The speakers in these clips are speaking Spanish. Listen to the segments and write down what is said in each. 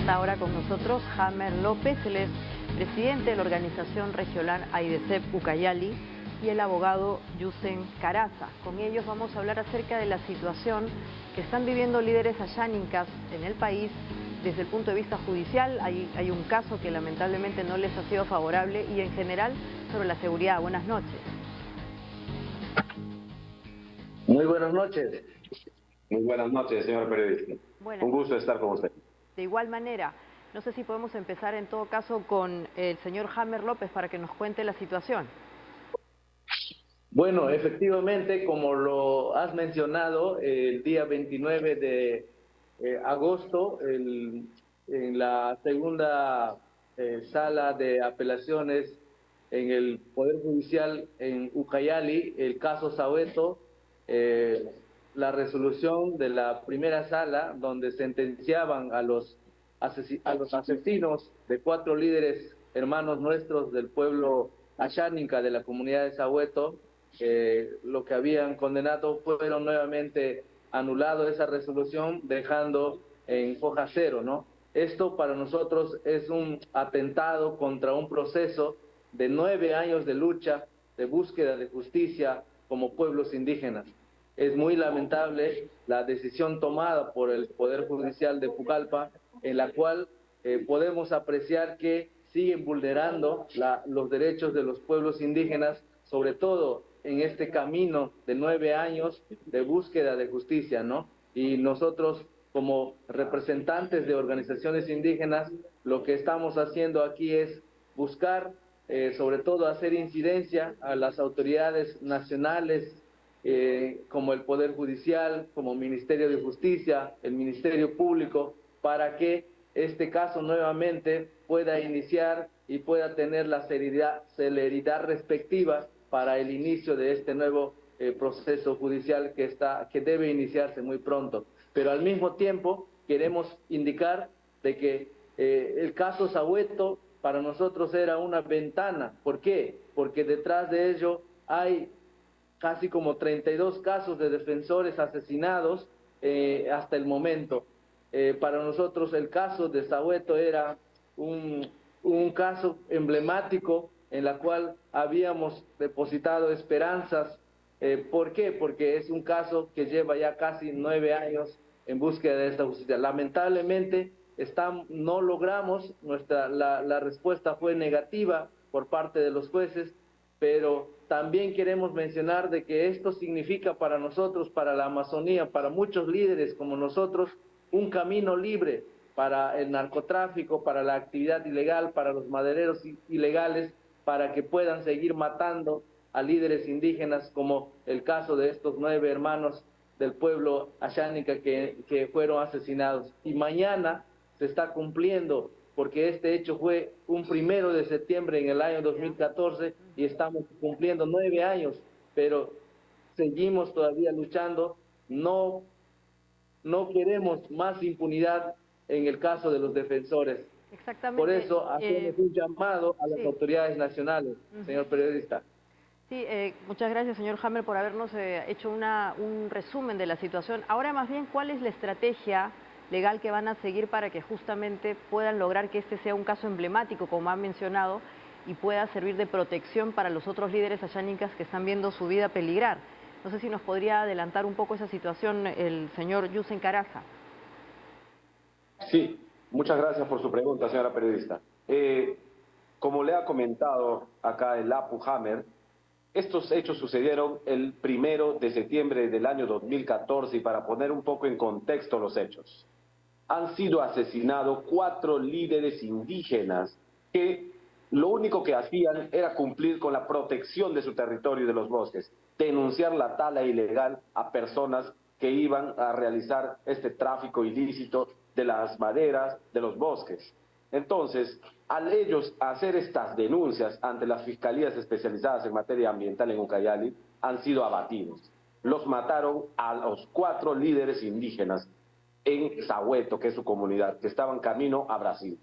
está ahora con nosotros Hamer López, él es presidente de la organización regional AIDESEP Ucayali, y el abogado Yusen Caraza. Con ellos vamos a hablar acerca de la situación que están viviendo líderes ayánicas en el país desde el punto de vista judicial. Hay un caso que lamentablemente no les ha sido favorable y en general sobre la seguridad. Buenas noches. Muy buenas noches. Muy buenas noches, señor periodista. Un gusto estar con usted. De igual manera, no sé si podemos empezar en todo caso con el señor Hamer López para que nos cuente la situación. Bueno, efectivamente, como lo has mencionado, el día 29 de agosto, en la segunda sala de apelaciones en el Poder Judicial en Ucayali, el caso Sahueto, la resolución de la primera sala donde sentenciaban a los asesinos de 4 líderes hermanos nuestros del pueblo ayánica de la comunidad de Sahueto, lo que habían condenado fueron nuevamente anulado esa resolución, dejando en hoja cero, ¿no? Esto para nosotros es un atentado contra un proceso de 9 años de lucha, de búsqueda de justicia como pueblos indígenas. Es muy lamentable la decisión tomada por el Poder Judicial de Pucallpa, en la cual podemos apreciar que siguen vulnerando los derechos de los pueblos indígenas, sobre todo en este camino de 9 años de búsqueda de justicia, ¿no? Y nosotros, como representantes de organizaciones indígenas, lo que estamos haciendo aquí es buscar, sobre todo, hacer incidencia a las autoridades nacionales, como el Poder Judicial, como Ministerio de Justicia, el Ministerio Público, para que este caso nuevamente pueda iniciar y pueda tener la celeridad respectiva para el inicio de este nuevo proceso judicial que debe iniciarse muy pronto. Pero al mismo tiempo queremos indicar de que el caso Sahueto para nosotros era una ventana. ¿Por qué? Porque detrás de ello hay casi como 32 casos de defensores asesinados hasta el momento. Para nosotros el caso de Sahueto era un caso emblemático en la cual habíamos depositado esperanzas. ¿Por qué? Porque es un caso que lleva ya casi 9 años en búsqueda de esta justicia. Lamentablemente no logramos, la respuesta fue negativa por parte de los jueces, pero también queremos mencionar de que esto significa para nosotros, para la Amazonía, para muchos líderes como nosotros, un camino libre para el narcotráfico, para la actividad ilegal, para los madereros ilegales, para que puedan seguir matando a líderes indígenas, como el caso de estos 9 hermanos del pueblo ayánica que fueron asesinados. Y mañana se está cumpliendo, porque este hecho fue un 1 de septiembre en el año 2014 y estamos cumpliendo 9 años, pero seguimos todavía luchando. No queremos más impunidad en el caso de los defensores. Exactamente. Por eso hacemos un llamado a las autoridades nacionales, señor periodista. Sí, muchas gracias, señor Hamer, por habernos hecho un resumen de la situación. Ahora, más bien, ¿cuál es la estrategia legal que van a seguir para que justamente puedan lograr que este sea un caso emblemático, como han mencionado, y pueda servir de protección para los otros líderes ayánicas que están viendo su vida peligrar? No sé si nos podría adelantar un poco esa situación el señor Yusen Caraza. Sí, muchas gracias por su pregunta, señora periodista. Como le ha comentado acá el Apu Hamer, estos hechos sucedieron el 1 de septiembre del año 2014, y para poner un poco en contexto los hechos, han sido asesinados 4 líderes indígenas que lo único que hacían era cumplir con la protección de su territorio y de los bosques, denunciar la tala ilegal a personas que iban a realizar este tráfico ilícito de las maderas, de los bosques. Entonces, al ellos hacer estas denuncias ante las fiscalías especializadas en materia ambiental en Ucayali, han sido abatidos. Los mataron a los 4 líderes indígenas en Sahueto, que es su comunidad, que estaban camino a Brasil.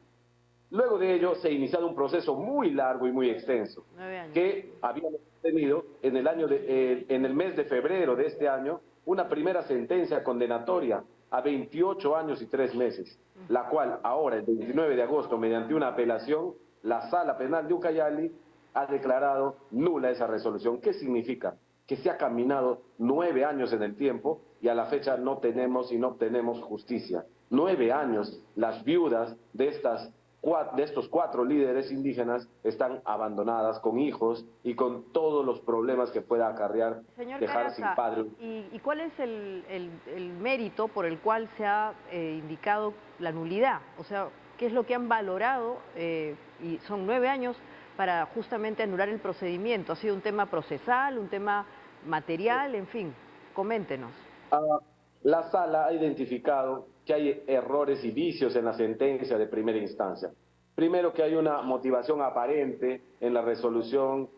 Luego de ello se ha iniciado un proceso muy largo y muy extenso, que habíamos tenido en el mes de febrero de este año una primera sentencia condenatoria a 28 años y 3 meses, la cual ahora, el 29 de agosto, mediante una apelación, la Sala Penal de Ucayali ha declarado nula esa resolución. ¿Qué significa? Que se ha caminado 9 años en el tiempo y a la fecha no tenemos y no obtenemos justicia. 9 años, las viudas de estos 4 líderes indígenas están abandonadas con hijos y con todos los problemas que pueda acarrear Señor dejar Caraza, sin padre. ¿y cuál es el mérito por el cual se ha indicado la nulidad? O sea, ¿qué es lo que han valorado? Y son 9 años para justamente anular el procedimiento. ¿Ha sido un tema procesal, un tema material? En fin, coméntenos. La sala ha identificado que hay errores y vicios en la sentencia de primera instancia. Primero, que hay una motivación aparente en la resolución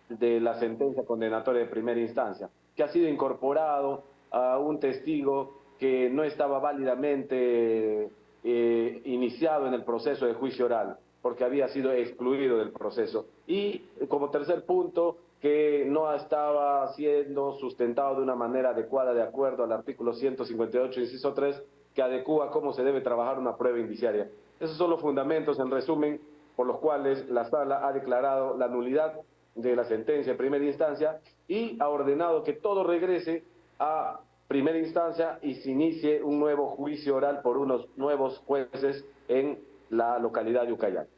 de la sentencia condenatoria de primera instancia, que ha sido incorporado a un testigo que no estaba válidamente iniciado en el proceso de juicio oral, porque había sido excluido del proceso. Y como tercer punto, que no estaba siendo sustentado de una manera adecuada de acuerdo al artículo 158, inciso 3, que adecúa cómo se debe trabajar una prueba indiciaria. Esos son los fundamentos, en resumen, por los cuales la sala ha declarado la nulidad de la sentencia en primera instancia y ha ordenado que todo regrese a primera instancia y se inicie un nuevo juicio oral por unos nuevos jueces en la localidad de Ucayali.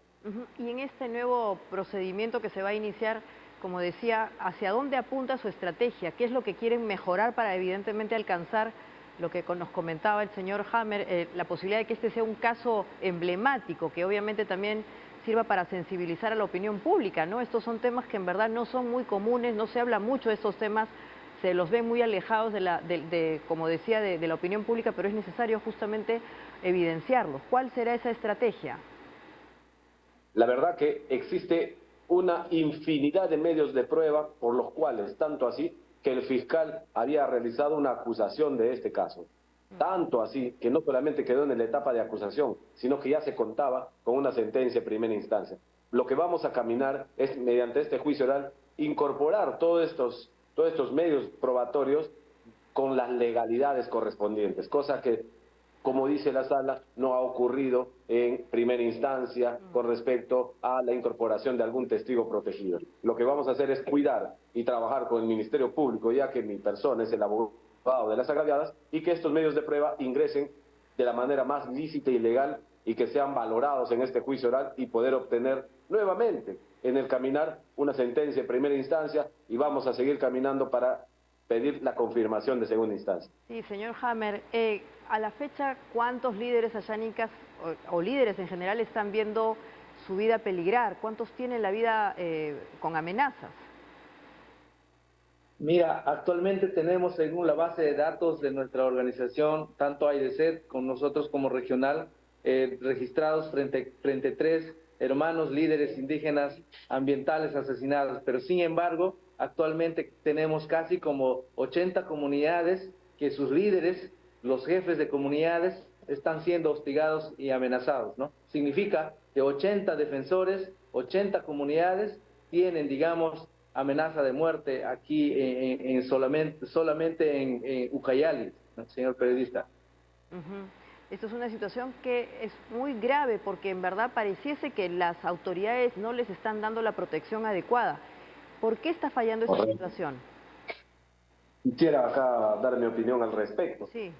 Y en este nuevo procedimiento que se va a iniciar, como decía, ¿hacia dónde apunta su estrategia? ¿Qué es lo que quieren mejorar para evidentemente alcanzar lo que nos comentaba el señor Hammer, la posibilidad de que este sea un caso emblemático, que obviamente también sirva para sensibilizar a la opinión pública, ¿no? Estos son temas que en verdad no son muy comunes, no se habla mucho de estos temas, se los ve muy alejados como decía, de la opinión pública, pero es necesario justamente evidenciarlos. ¿Cuál será esa estrategia? La verdad que existe una infinidad de medios de prueba por los cuales, tanto así, que el fiscal había realizado una acusación de este caso. Tanto así que no solamente quedó en la etapa de acusación, sino que ya se contaba con una sentencia en primera instancia. Lo que vamos a caminar es, mediante este juicio oral, incorporar todos estos medios probatorios con las legalidades correspondientes, cosa que, como dice la sala, no ha ocurrido en primera instancia con respecto a la incorporación de algún testigo protegido. Lo que vamos a hacer es cuidar y trabajar con el Ministerio Público, ya que mi persona es el abogado de las agraviadas, y que estos medios de prueba ingresen de la manera más lícita y legal y que sean valorados en este juicio oral y poder obtener nuevamente en el caminar una sentencia en primera instancia, y vamos a seguir caminando para pedir la confirmación de segunda instancia. Sí, señor Hammer, a la fecha, ¿cuántos líderes ayánicas o líderes en general están viendo su vida peligrar? ¿Cuántos tienen la vida con amenazas? Mira, actualmente tenemos, según la base de datos de nuestra organización, tanto AIDESET con nosotros como regional, registrados 33 hermanos líderes indígenas ambientales asesinados, pero sin embargo, actualmente tenemos casi como 80 comunidades que sus líderes, los jefes de comunidades, están siendo hostigados y amenazados, ¿no? Significa que 80 defensores, 80 comunidades tienen, digamos, amenaza de muerte aquí solamente en Ucayali, ¿no, señor periodista? Esto es una situación que es muy grave porque en verdad pareciese que las autoridades no les están dando la protección adecuada. ¿Por qué está fallando esa situación? Quisiera acá dar mi opinión al respecto. Sí.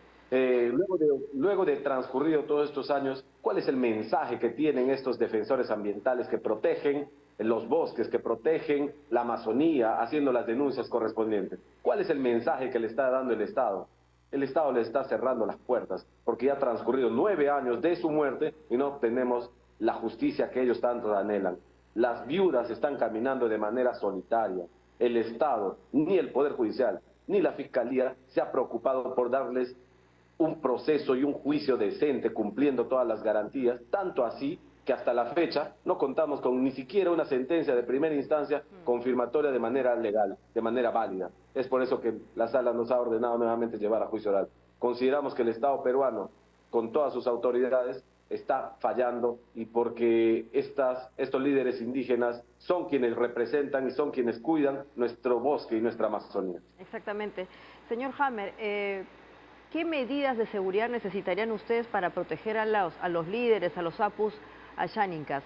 Luego de transcurrido todos estos años, ¿cuál es el mensaje que tienen estos defensores ambientales que protegen los bosques, que protegen la Amazonía, haciendo las denuncias correspondientes? ¿Cuál es el mensaje que le está dando el Estado? El Estado le está cerrando las puertas, porque ya ha transcurrido 9 años de su muerte y no obtenemos la justicia que ellos tanto anhelan. Las viudas están caminando de manera solitaria. El Estado, ni el Poder Judicial, ni la Fiscalía se ha preocupado por darles un proceso y un juicio decente, cumpliendo todas las garantías, tanto así que hasta la fecha no contamos con ni siquiera una sentencia de primera instancia confirmatoria de manera legal, de manera válida. Es por eso que la sala nos ha ordenado nuevamente llevar a juicio oral. Consideramos que el Estado peruano, con todas sus autoridades, está fallando, y porque estos líderes indígenas son quienes representan y son quienes cuidan nuestro bosque y nuestra Amazonía. Exactamente. Señor Hammer, ¿qué medidas de seguridad necesitarían ustedes para proteger a los líderes, a los apus ayánicas?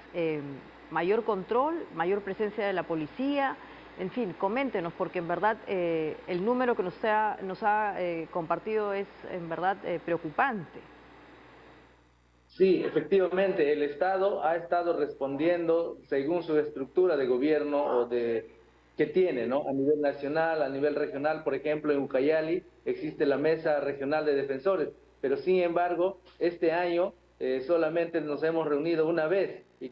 ¿Mayor control, mayor presencia de la policía? En fin, coméntenos, porque en verdad el número que nos ha compartido es en verdad preocupante. Sí, efectivamente, el Estado ha estado respondiendo según su estructura de gobierno que tiene, ¿no? A nivel nacional, a nivel regional, por ejemplo, en Ucayali existe la Mesa Regional de Defensores, pero sin embargo, este año solamente nos hemos reunido una vez y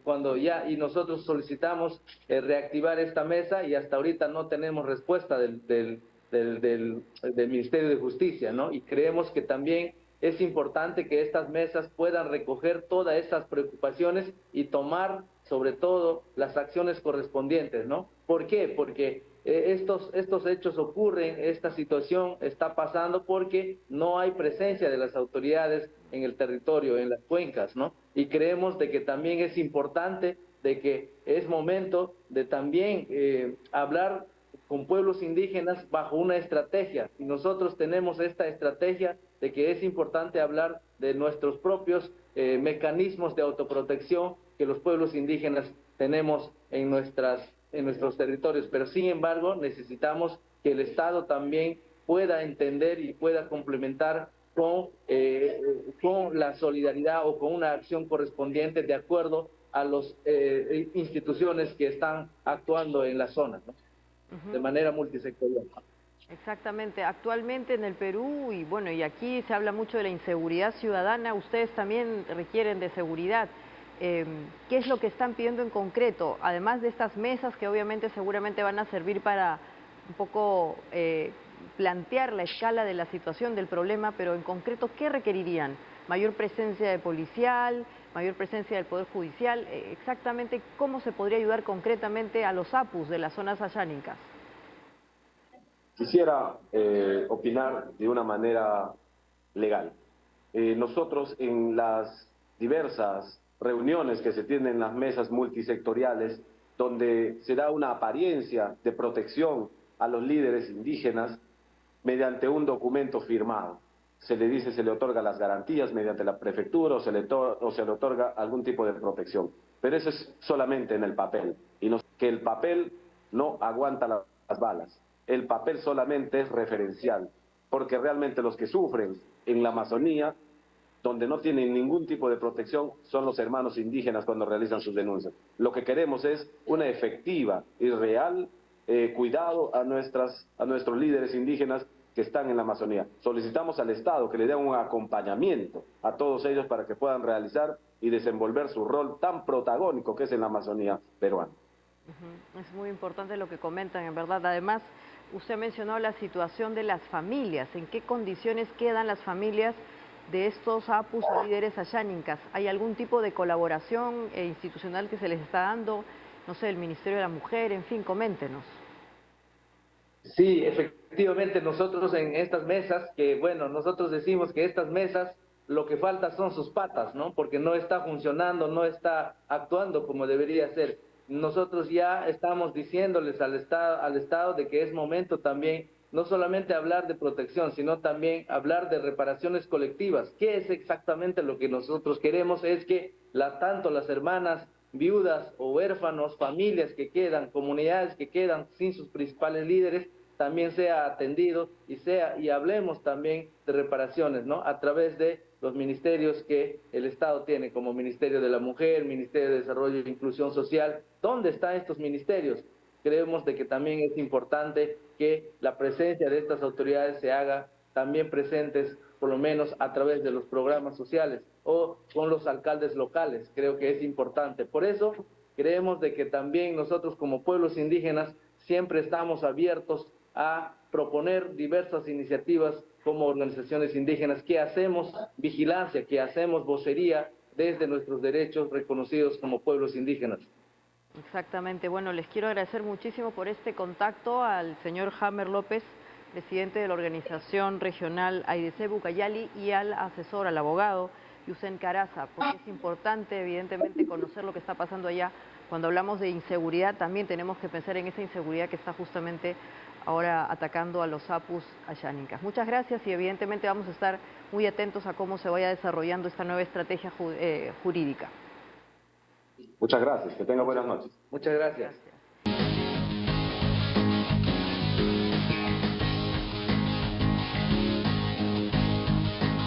nosotros solicitamos reactivar esta mesa y hasta ahorita no tenemos respuesta del Ministerio de Justicia, ¿no? Y creemos que también es importante que estas mesas puedan recoger todas estas preocupaciones y tomar sobre todo las acciones correspondientes, ¿no? ¿Por qué? Porque estos hechos ocurren, esta situación está pasando porque no hay presencia de las autoridades en el territorio, en las cuencas, ¿no? Y creemos de que también es importante, de que es momento de también hablar con pueblos indígenas bajo una estrategia. Y nosotros tenemos esta estrategia de que es importante hablar de nuestros propios mecanismos de autoprotección que los pueblos indígenas tenemos en nuestros territorios, pero sin embargo necesitamos que el Estado también pueda entender y pueda complementar con la solidaridad o con una acción correspondiente de acuerdo a las instituciones que están actuando en la zona, ¿no? De manera multisectorial. Exactamente. Actualmente en el Perú, y bueno, y aquí se habla mucho de la inseguridad ciudadana, ustedes también requieren de seguridad. ¿Qué es lo que están pidiendo en concreto? Además de estas mesas que obviamente seguramente van a servir para un poco plantear la escala de la situación del problema, pero en concreto, ¿qué requerirían? ¿Mayor presencia de policial, mayor presencia del Poder Judicial? Exactamente, ¿cómo se podría ayudar concretamente a los apus de las zonas ayánicas? Quisiera opinar de una manera legal. Nosotros en las diversas reuniones que se tienen en las mesas multisectoriales, donde se da una apariencia de protección a los líderes indígenas mediante un documento firmado. Se le dice, se le otorga las garantías mediante la prefectura o se le otorga algún tipo de protección. Pero eso es solamente en el papel. Y que el papel no aguanta las balas. El papel solamente es referencial, porque realmente los que sufren en la Amazonía, donde no tienen ningún tipo de protección, son los hermanos indígenas cuando realizan sus denuncias. Lo que queremos es una efectiva y real cuidado a nuestros líderes indígenas que están en la Amazonía. Solicitamos al Estado que le dé un acompañamiento a todos ellos para que puedan realizar y desenvolver su rol tan protagónico que es en la Amazonía peruana. Es muy importante lo que comentan, en verdad. Además, usted mencionó la situación de las familias. ¿En qué condiciones quedan las familias de estos apus o líderes ayánicas? ¿Hay algún tipo de colaboración institucional que se les está dando? No sé, el Ministerio de la Mujer, en fin, coméntenos. Sí, efectivamente, nosotros en estas mesas, que bueno, nosotros decimos que estas mesas lo que falta son sus patas, ¿no? Porque no está funcionando, no está actuando como debería ser. Nosotros ya estamos diciéndoles al Estado de que es momento también no solamente hablar de protección, sino también hablar de reparaciones colectivas. ¿Qué es exactamente lo que nosotros queremos? Es que tanto las hermanas viudas o huérfanos, familias que quedan, comunidades que quedan sin sus principales líderes, también sea atendido y hablemos también de reparaciones, ¿no? A través de los ministerios que el Estado tiene, como Ministerio de la Mujer, Ministerio de Desarrollo e Inclusión Social. ¿Dónde están estos ministerios? Creemos de que también es importante que la presencia de estas autoridades se haga también presentes, por lo menos a través de los programas sociales o con los alcaldes locales. Creo que es importante. Por eso creemos de que también nosotros como pueblos indígenas siempre estamos abiertos a proponer diversas iniciativas como organizaciones indígenas que hacemos vigilancia, que hacemos vocería desde nuestros derechos reconocidos como pueblos indígenas. Exactamente. Bueno, les quiero agradecer muchísimo por este contacto al señor Hamer López, presidente de la organización regional Aidecebu Ucayali, y al asesor, al abogado Yusen Caraza, porque es importante evidentemente conocer lo que está pasando allá Cuando hablamos de inseguridad, también tenemos que pensar en esa inseguridad que está justamente ahora atacando a los apus ayánicas. Muchas gracias y evidentemente vamos a estar muy atentos a cómo se vaya desarrollando esta nueva estrategia jurídica. Muchas gracias, que tenga buenas noches. Muchas gracias. Gracias.